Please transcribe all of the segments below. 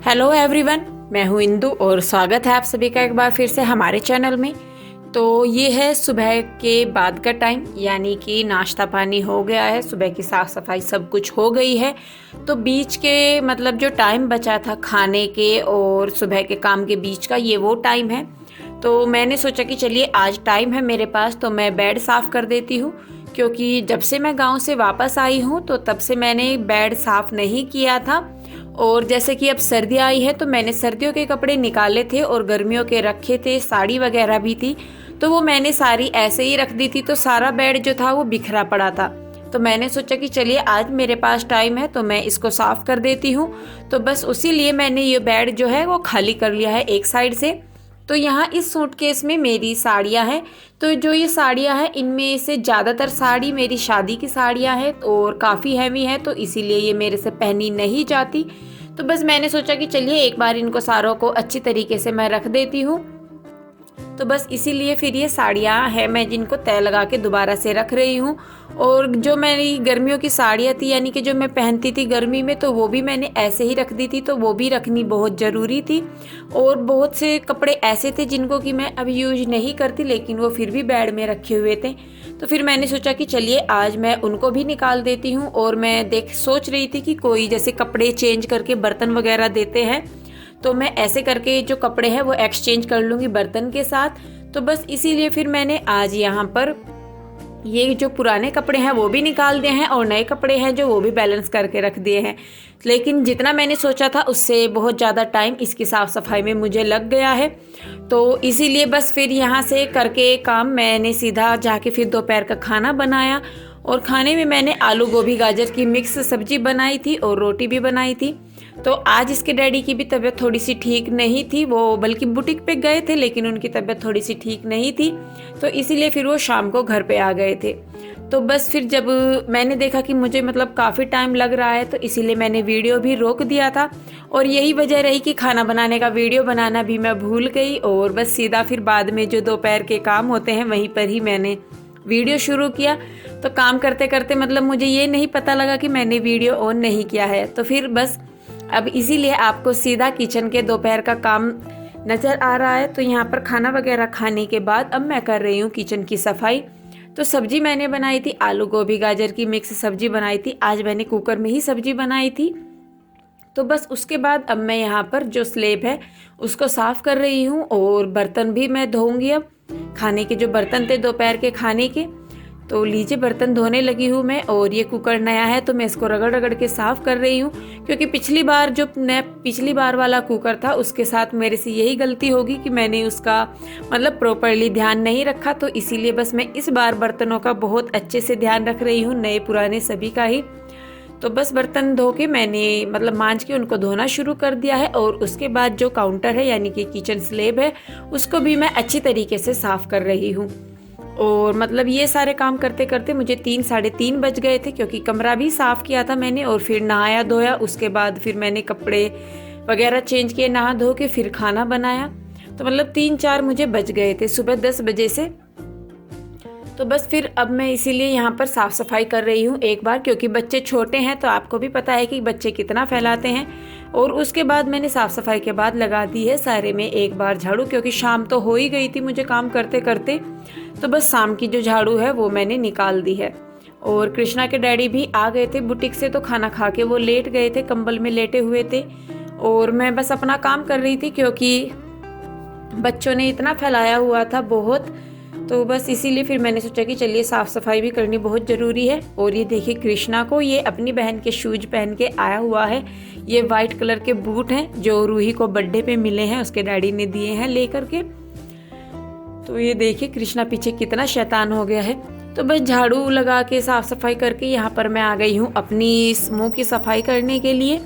Hello everyone, मैं हूँ इंदु और स्वागत है आप सभी का एक बार फिर से हमारे चैनल में। तो ये है सुबह के बाद का टाइम, यानी कि नाश्ता पानी हो गया है, सुबह की साफ़ सफाई सब कुछ हो गई है। तो बीच के मतलब जो टाइम बचा था खाने के और सुबह के काम के बीच का, ये वो टाइम है। तो मैंने सोचा कि चलिए आज टाइम है मेरे पास तो मैं बेड साफ़ कर देती हूँ, क्योंकि जब से मैं गाँव से वापस आई हूँ तो तब से मैंने बेड साफ़ नहीं किया था। और जैसे कि अब सर्दी आई है तो मैंने सर्दियों के कपड़े निकाले थे और गर्मियों के रखे थे, साड़ी वगैरह भी थी, तो वो मैंने सारी ऐसे ही रख दी थी। तो सारा बेड जो था वो बिखरा पड़ा था। तो मैंने सोचा कि चलिए आज मेरे पास टाइम है तो मैं इसको साफ़ कर देती हूँ। तो बस उसी लिए मैंने ये बेड जो है वो खाली कर लिया है एक साइड से। तो यहाँ इस सूटकेस में मेरी साड़ियाँ हैं। तो जो ये साड़ियाँ हैं इनमें से ज़्यादातर साड़ी मेरी शादी की साड़ियाँ हैं और काफ़ी हैवी है, तो इसीलिए ये मेरे से पहनी नहीं जाती। तो बस मैंने सोचा कि चलिए एक बार इनको सारों को अच्छी तरीके से मैं रख देती हूँ। तो बस इसीलिए फिर ये साड़ियाँ हैं मैं जिनको तय लगा के दोबारा से रख रही हूँ। और जो मेरी गर्मियों की साड़ियाँ थी, यानी कि जो मैं पहनती थी गर्मी में, तो वो भी मैंने ऐसे ही रख दी थी। तो वो भी रखनी बहुत ज़रूरी थी। और बहुत से कपड़े ऐसे थे जिनको कि मैं अभी यूज नहीं करती, लेकिन वो फिर भी बेड में रखे हुए थे। तो फिर मैंने सोचा कि चलिए आज मैं उनको भी निकाल देती हूँ। और मैं सोच रही थी कि कोई जैसे कपड़े चेंज करके बर्तन वगैरह देते हैं, तो मैं ऐसे करके जो कपड़े हैं वो एक्सचेंज कर लूँगी बर्तन के साथ। तो बस इसीलिए फिर मैंने आज यहाँ पर ये जो पुराने कपड़े हैं वो भी निकाल दिए हैं और नए कपड़े हैं जो वो भी बैलेंस करके रख दिए हैं। लेकिन जितना मैंने सोचा था उससे बहुत ज़्यादा टाइम इसकी साफ़ सफाई में मुझे लग गया है। तो इसीलिए बस फिर यहाँ से करके काम मैंने सीधा जाके फिर दोपहर का खाना बनाया। और खाने में मैंने आलू गोभी गाजर की मिक्स सब्जी बनाई थी और रोटी भी बनाई थी। तो आज इसके डैडी की भी तबीयत थोड़ी सी ठीक नहीं थी, वो बल्कि बुटीक पे गए थे लेकिन उनकी तबीयत थोड़ी सी ठीक नहीं थी, तो इसीलिए फिर वो शाम को घर पे आ गए थे। तो बस फिर जब मैंने देखा कि मुझे मतलब काफ़ी टाइम लग रहा है, तो इसीलिए मैंने वीडियो भी रोक दिया था। और यही वजह रही कि खाना बनाने का वीडियो बनाना भी मैं भूल गई और बस सीधा फिर बाद में जो दोपहर के काम होते हैं वहीं पर ही मैंने वीडियो शुरू किया। तो काम करते करते मतलब मुझे ये नहीं पता लगा कि मैंने वीडियो ऑन नहीं किया है। तो फिर बस अब इसीलिए आपको सीधा किचन के दोपहर का काम नज़र आ रहा है। तो यहाँ पर खाना वगैरह खाने के बाद अब मैं कर रही हूँ किचन की सफाई। तो सब्जी मैंने बनाई थी, आलू गोभी गाजर की मिक्स सब्जी बनाई थी। आज मैंने कुकर में ही सब्जी बनाई थी। तो बस उसके बाद अब मैं यहाँ पर जो स्लेब है उसको साफ़ कर रही हूँ और बर्तन भी मैं धोऊंगी। अब खाने के जो बर्तन थे दोपहर के खाने के, तो लीजिए बर्तन धोने लगी हूँ मैं। और ये कुकर नया है तो मैं इसको रगड़ रगड़ के साफ़ कर रही हूँ, क्योंकि पिछली बार वाला कुकर था उसके साथ मेरे से यही गलती होगी कि मैंने उसका मतलब प्रॉपरली ध्यान नहीं रखा। तो इसीलिए बस मैं इस बार बर्तनों का बहुत अच्छे से ध्यान रख रही हूँ, नए पुराने सभी का ही। तो बस बर्तन धो के मैंने मतलब मांज के उनको धोना शुरू कर दिया है। और उसके बाद जो काउंटर है यानी कि किचन स्लेब है उसको भी मैं अच्छी तरीके से साफ़ कर रही हूँ। और मतलब ये सारे काम करते करते मुझे 3-3:30 बज गए थे, क्योंकि कमरा भी साफ़ किया था मैंने और फिर नहाया धोया। उसके बाद फिर मैंने कपड़े वगैरह चेंज किए, नहा धो के फिर खाना बनाया। तो मतलब 3-4 मुझे बज गए थे सुबह 10 बजे से। तो बस फिर अब मैं इसीलिए यहाँ पर साफ़ सफाई कर रही हूँ एक बार, क्योंकि बच्चे छोटे हैं तो आपको भी पता है कि बच्चे कितना फैलाते हैं। और उसके बाद मैंने साफ़ सफाई के बाद लगा दी है सारे में एक बार झाड़ू, क्योंकि शाम तो हो ही गई थी मुझे काम करते करते। तो बस शाम की जो झाड़ू है वो मैंने निकाल दी है। और कृष्णा के डैडी भी आ गए थे बुटीक से, तो खाना खा के वो लेट गए थे, कंबल में लेटे हुए थे। और मैं बस अपना काम कर रही थी, क्योंकि बच्चों ने इतना फैलाया हुआ था बहुत। तो बस इसीलिए फिर मैंने सोचा कि चलिए साफ़ सफाई भी करनी बहुत ज़रूरी है। और ये देखिए कृष्णा को ये अपनी बहन के शूज पहन के आया हुआ है। ये वाइट कलर के बूट हैं जो रूही को बर्थडे पे मिले हैं, उसके डैडी ने दिए हैं लेकर के। तो ये देखिए कृष्णा पीछे कितना शैतान हो गया है। तो बस झाड़ू लगा के साफ़ सफाई करके यहाँ पर मैं आ गई हूँ अपनी मुँह की सफाई करने के लिए।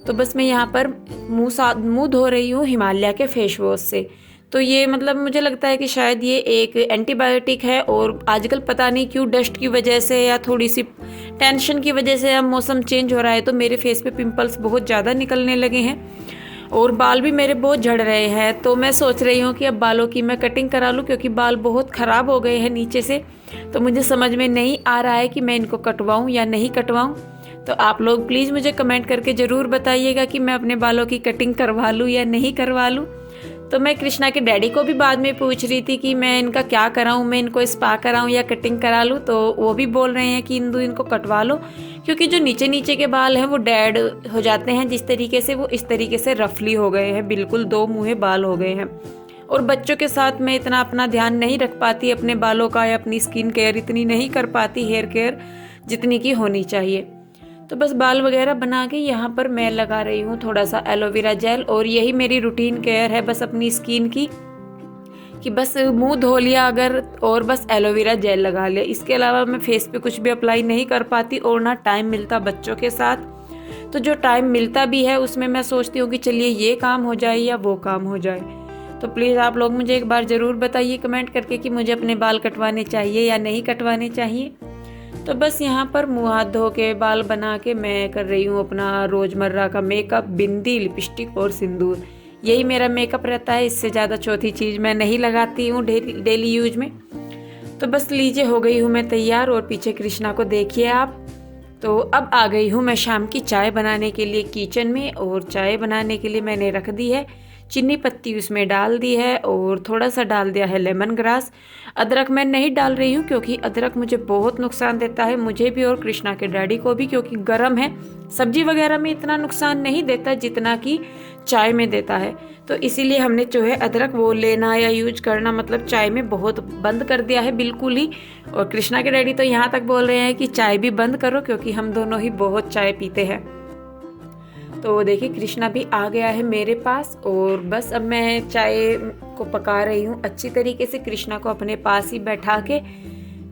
तो बस मैं यहाँ पर मुँह धो रही हूँ हिमालय के फेस वॉश से। तो ये मतलब मुझे लगता है कि शायद ये एक एंटीबायोटिक है। और आजकल पता नहीं क्यों डस्ट की वजह से या थोड़ी सी टेंशन की वजह से अब मौसम चेंज हो रहा है, तो मेरे फेस पे पिंपल्स बहुत ज़्यादा निकलने लगे हैं और बाल भी मेरे बहुत झड़ रहे हैं। तो मैं सोच रही हूँ कि अब बालों की मैं कटिंग करा लूँ, क्योंकि बाल बहुत ख़राब हो गए हैं नीचे से। तो मुझे समझ में नहीं आ रहा है कि मैं इनको कटवाऊँ या नहीं कटवाऊँ। तो आप लोग प्लीज़ मुझे कमेंट करके ज़रूर बताइएगा कि मैं अपने बालों की कटिंग करवा लूँ या नहीं करवा लूँ। तो मैं कृष्णा के डैडी को भी बाद में पूछ रही थी कि मैं इनका क्या कराऊं, मैं इनको स्पा कराऊं या कटिंग करा लूं, तो वो भी बोल रहे हैं कि इंदु इनको कटवा लो, क्योंकि जो नीचे नीचे के बाल हैं वो डेड हो जाते हैं जिस तरीके से, वो इस तरीके से रफली हो गए हैं, बिल्कुल दो मुँहे बाल हो गए हैं। और बच्चों के साथ मैं इतना अपना ध्यान नहीं रख पाती अपने बालों का, या अपनी स्किन केयर इतनी नहीं कर पाती, हेयर केयर जितनी की होनी चाहिए। तो बस बाल वगैरह बना के यहाँ पर मैं लगा रही हूँ थोड़ा सा एलोवेरा जेल, और यही मेरी रूटीन केयर है बस अपनी स्किन की, कि बस मुंह धो लिया अगर और बस एलोवेरा जेल लगा लिया। इसके अलावा मैं फेस पे कुछ भी अप्लाई नहीं कर पाती, और ना टाइम मिलता बच्चों के साथ। तो जो टाइम मिलता भी है उसमें मैं सोचती हूँ कि चलिए ये काम हो जाए या वो काम हो जाए। तो प्लीज़ आप लोग मुझे एक बार ज़रूर बताइए कमेंट करके कि मुझे अपने बाल कटवाने चाहिए या नहीं कटवाने चाहिए। तो बस यहाँ पर मुँह हाथ धो के बाल बना के मैं कर रही हूँ अपना रोज़मर्रा का मेकअप, बिंदी, लिपस्टिक और सिंदूर। यही मेरा मेकअप रहता है, इससे ज़्यादा चौथी चीज़ मैं नहीं लगाती हूँ डेली यूज में। तो बस लीजिए हो गई हूँ मैं तैयार, और पीछे कृष्णा को देखिए आप। तो अब आ गई हूँ मैं शाम की चाय बनाने के लिए किचन में, और चाय बनाने के लिए मैंने रख दी है चीनी पत्ती, उसमें डाल दी है, और थोड़ा सा डाल दिया है लेमन ग्रास। अदरक मैं नहीं डाल रही हूँ क्योंकि अदरक मुझे बहुत नुकसान देता है, मुझे भी और कृष्णा के डैडी को भी, क्योंकि गर्म है। सब्जी वगैरह में इतना नुकसान नहीं देता जितना कि चाय में देता है। तो इसीलिए हमने जो है अदरक वो लेना या यूज करना मतलब चाय में बहुत बंद कर दिया है बिल्कुल ही। और कृष्णा के डैडी तो यहाँ तक बोल रहे हैं कि चाय भी बंद करो, क्योंकि हम दोनों ही बहुत चाय पीते हैं। तो देखिए कृष्णा भी आ गया है मेरे पास, और बस अब मैं चाय को पका रही हूँ अच्छी तरीके से कृष्णा को अपने पास ही बैठा के।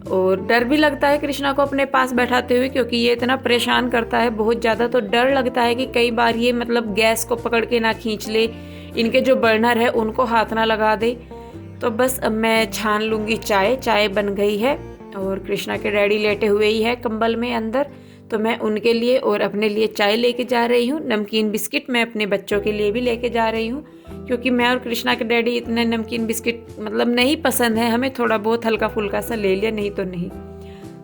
और डर भी लगता है कृष्णा को अपने पास बैठाते हुए, क्योंकि ये इतना परेशान करता है बहुत ज़्यादा। तो डर लगता है कि कई बार ये मतलब गैस को पकड़ के ना खींच ले, इनके जो बर्नर है उनको हाथ ना लगा दे। तो बस अब मैं छान लूँगी चाय। चाय बन गई है, और कृष्णा के डैडी लेटे हुए ही है कंबल में अंदर। तो मैं उनके लिए और अपने लिए चाय लेके जा रही हूँ। नमकीन बिस्किट मैं अपने बच्चों के लिए भी लेके जा रही हूँ, क्योंकि मैं और कृष्णा के डैडी इतने नमकीन बिस्किट मतलब नहीं पसंद है हमें, थोड़ा बहुत हल्का फुल्का सा ले लिया, नहीं तो नहीं।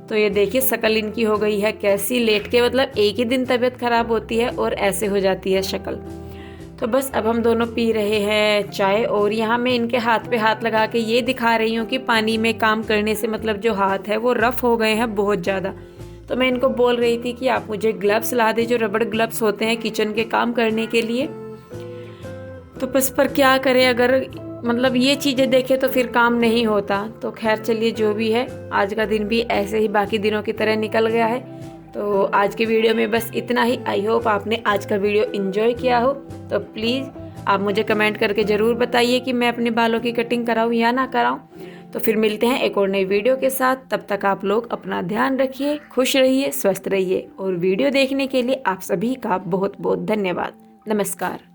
तो ये देखिए शक्ल इनकी हो गई है कैसी, लेट के मतलब एक ही दिन तबीयत खराब होती है और ऐसे हो जाती है शक्ल। तो बस अब हम दोनों पी रहे हैं चाय, और यहाँ मैं इनके हाथ पे हाथ लगा के ये दिखा रही हूँ कि पानी में काम करने से मतलब जो हाथ है वो रफ हो गए हैं बहुत ज़्यादा। तो मैं इनको बोल रही थी कि आप मुझे ग्लव्स ला दे, जो रबड़ ग्लव्स होते हैं किचन के काम करने के लिए। तो बस पर क्या करें, अगर मतलब ये चीज़ें देखें तो फिर काम नहीं होता। तो खैर चलिए जो भी है, आज का दिन भी ऐसे ही बाकी दिनों की तरह निकल गया है। तो आज की वीडियो में बस इतना ही। आई होप आपने आज का वीडियो एंजॉय किया हो। तो प्लीज़ आप मुझे कमेंट करके ज़रूर बताइए कि मैं अपने बालों की कटिंग कराऊँ या ना कराऊँ। तो फिर मिलते हैं एक और नई वीडियो के साथ। तब तक आप लोग अपना ध्यान रखिए, खुश रहिए, स्वस्थ रहिए। और वीडियो देखने के लिए आप सभी का बहुत बहुत धन्यवाद। नमस्कार।